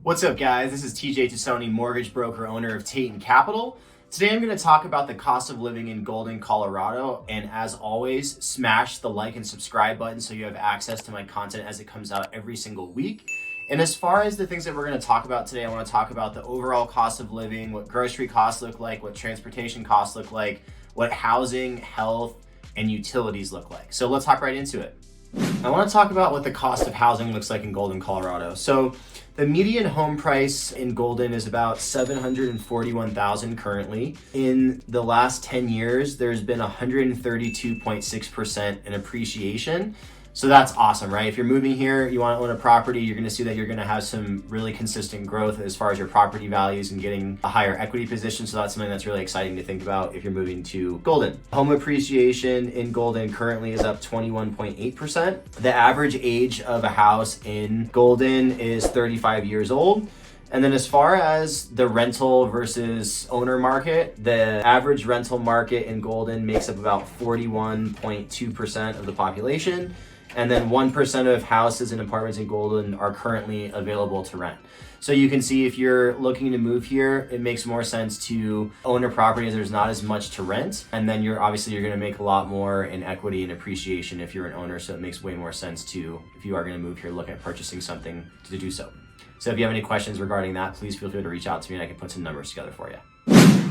What's up, guys? This is Tassone, mortgage broker, owner of Tate & Capital. Today I'm going to talk about the cost of living in Golden, Colorado, and as always, smash the like and subscribe button so you have access to my content as it comes out every single week. And as far as the things that we're going to talk about today, I want to talk about the overall cost of living, what grocery costs look like, what transportation costs look like, what housing, health, and utilities look like. So let's hop right into it. I want to talk about what the cost of housing looks like in Golden, Colorado. So the median home price in Golden is about $741,000 currently. In the last 10 years, there's been 132.6% in appreciation. So that's awesome, right? If you're moving here, you want to own a property, you're going to see that you're going to have some really consistent growth as far as your property values and getting a higher equity position. So that's something that's really exciting to think about if you're moving to Golden. Home appreciation in Golden currently is up 21.8%. The average age of a house in Golden is 35 years old. And then as far as the rental versus owner market, the average rental market in Golden makes up about 41.2% of the population. And then 1% of houses and apartments in Golden are currently available to rent. So you can see if you're looking to move here, it makes more sense to own a property as there's not as much to rent. And then you're going to make a lot more in equity and appreciation if you're an owner. So it makes way more sense to, if you are going to move here, look at purchasing something to do so. So if you have any questions regarding that, please feel free to reach out to me and I can put some numbers together for you.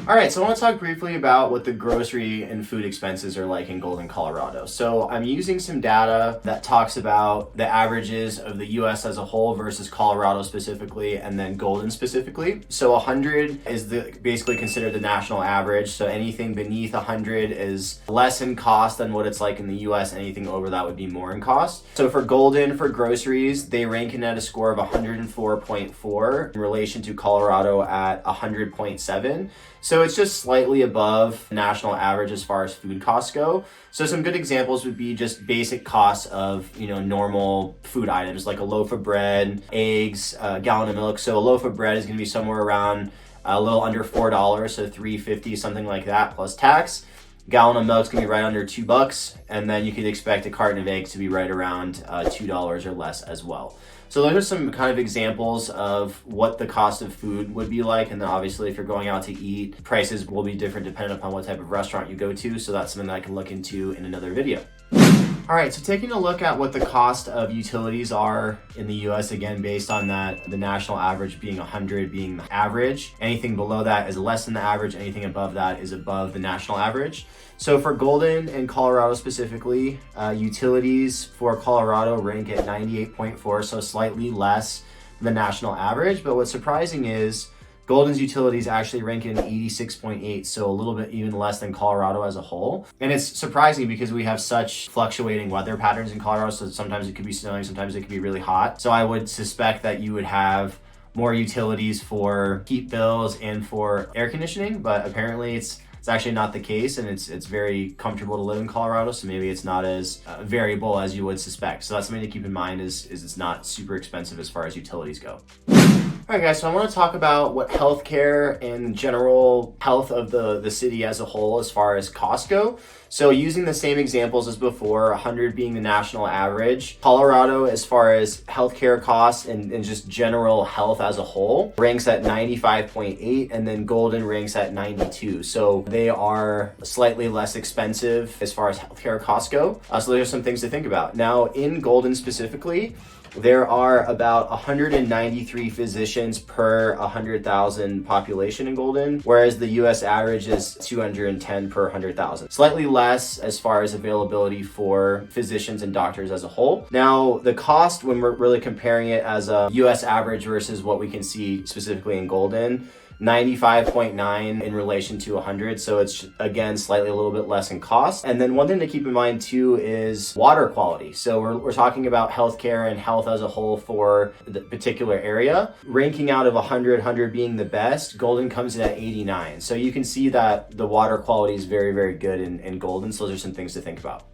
All right, so I want to talk briefly about what the grocery and food expenses are like in Golden, Colorado. So I'm using some data that talks about the averages of the US as a whole versus Colorado specifically, and then Golden specifically. So 100 is basically considered the national average. So anything beneath 100 is less in cost than what it's like in the US. Anything over that would be more in cost. So for Golden, for groceries, they rank in at a score of 104.4 in relation to Colorado at 100.7. So it's just slightly above national average as far as food costs go. So some good examples would be just basic costs of, normal food items like a loaf of bread, eggs, a gallon of milk. So a loaf of bread is going to be somewhere around a little under $4, so $3.50, something like that, plus tax. Gallon of milk is going to be right under $2, and then you could expect a carton of eggs to be right around $2 or less as well. So those are some kind of examples of what the cost of food would be like. And then obviously if you're going out to eat, prices will be different depending upon what type of restaurant you go to. So that's something that I can look into in another video. All right, so taking a look at what the cost of utilities are in the US, again, based on that, the national average being 100 being the average. Anything below that is less than the average. Anything above that is above the national average. So for Golden and Colorado specifically, utilities for Colorado rank at 98.4, so slightly less than the national average. But what's surprising is Golden's utilities actually rank in 86.8, so a little bit even less than Colorado as a whole. And it's surprising because we have such fluctuating weather patterns in Colorado, so sometimes it could be snowing, sometimes it could be really hot. So I would suspect that you would have more utilities for heat bills and for air conditioning, but apparently it's actually not the case, and it's very comfortable to live in Colorado, so maybe it's not as variable as you would suspect. So that's something to keep in mind is it's not super expensive as far as utilities go. All right, guys, so I want to talk about what healthcare and general health of the city as a whole as far as costs go. So using the same examples as before, 100 being the national average, Colorado, as far as healthcare costs and just general health as a whole, ranks at 95.8, and then Golden ranks at 92. So they are slightly less expensive as far as healthcare costs go. So there's some things to think about. Now, in Golden specifically, there are about 193 physicians per 100,000 population in Golden, whereas the US average is 210 per 100,000. Slightly less as far as availability for physicians and doctors as a whole. Now, the cost when we're really comparing it as a US average versus what we can see specifically in Golden, 95.9 in relation to 100. So it's, again, slightly a little bit less in cost. And then one thing to keep in mind too is water quality. So we're talking about healthcare and health as a whole for the particular area. Ranking out of 100 being the best, Golden comes in at 89. So you can see that the water quality is very, very good in Golden. So those are some things to think about.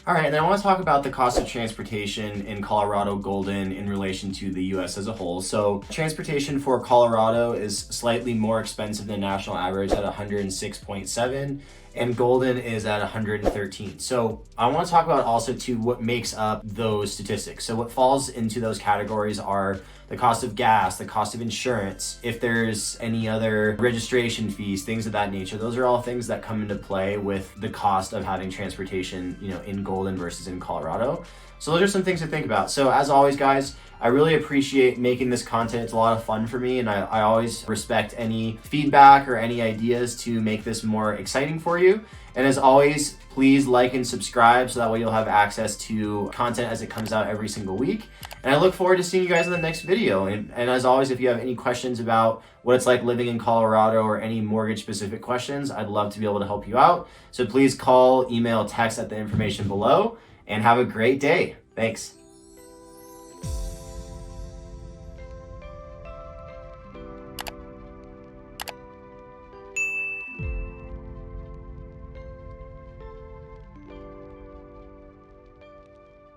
All right, and then I want to talk about the cost of transportation in Colorado Golden in relation to the US as a whole. So transportation for Colorado is slightly more expensive than national average at 106.7. and Golden is at 113. So I want to talk about also too what makes up those statistics. So what falls into those categories are the cost of gas, the cost of insurance, if there's any other registration fees, things of that nature. Those are all things that come into play with the cost of having transportation, in Golden versus in Colorado. So those are some things to think about. So as always, guys, I really appreciate making this content. It's a lot of fun for me, and I always respect any feedback or any ideas to make this more exciting for you. And as always, please like and subscribe so that way you'll have access to content as it comes out every single week. And I look forward to seeing you guys in the next video. And as always, if you have any questions about what it's like living in Colorado or any mortgage specific questions, I'd love to be able to help you out. So please call, email, text at the information below, and have a great day. Thanks.